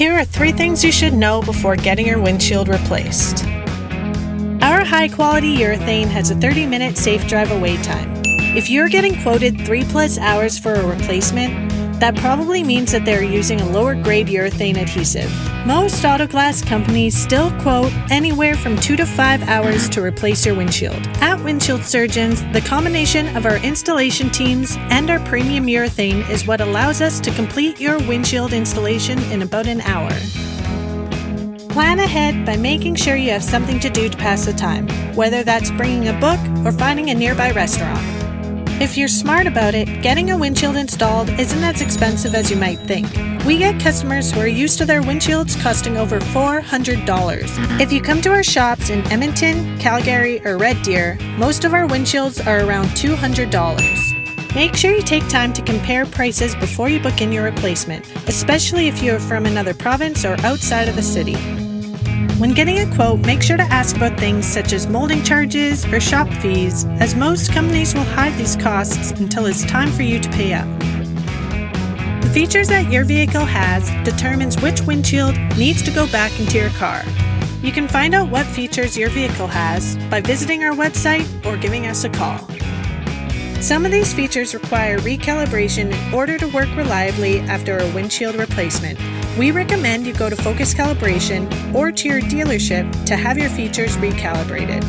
Here are 3 things you should know before getting your windshield replaced. Our high-quality urethane has a 30-minute safe drive away time. If you're getting quoted 3+ hours for a replacement, that probably means that they're using a lower-grade urethane adhesive. Most auto glass companies still quote anywhere from 2 to 5 hours to replace your windshield. At Windshield Surgeons, the combination of our installation teams and our premium urethane is what allows us to complete your windshield installation in about an hour. Plan ahead by making sure you have something to do to pass the time, whether that's bringing a book or finding a nearby restaurant. If you're smart about it, getting a windshield installed isn't as expensive as you might think. We get customers who are used to their windshields costing over $400. If you come to our shops in Edmonton, Calgary, or Red Deer, most of our windshields are around $200. Make sure you take time to compare prices before you book in your replacement, especially if you are from another province or outside of the city. When getting a quote, make sure to ask about things such as molding charges or shop fees, as most companies will hide these costs until it's time for you to pay up. The features that your vehicle has determines which windshield needs to go back into your car. You can find out what features your vehicle has by visiting our website or giving us a call. Some of these features require recalibration in order to work reliably after a windshield replacement. We recommend you go to Focus Calibration or to your dealership to have your features recalibrated.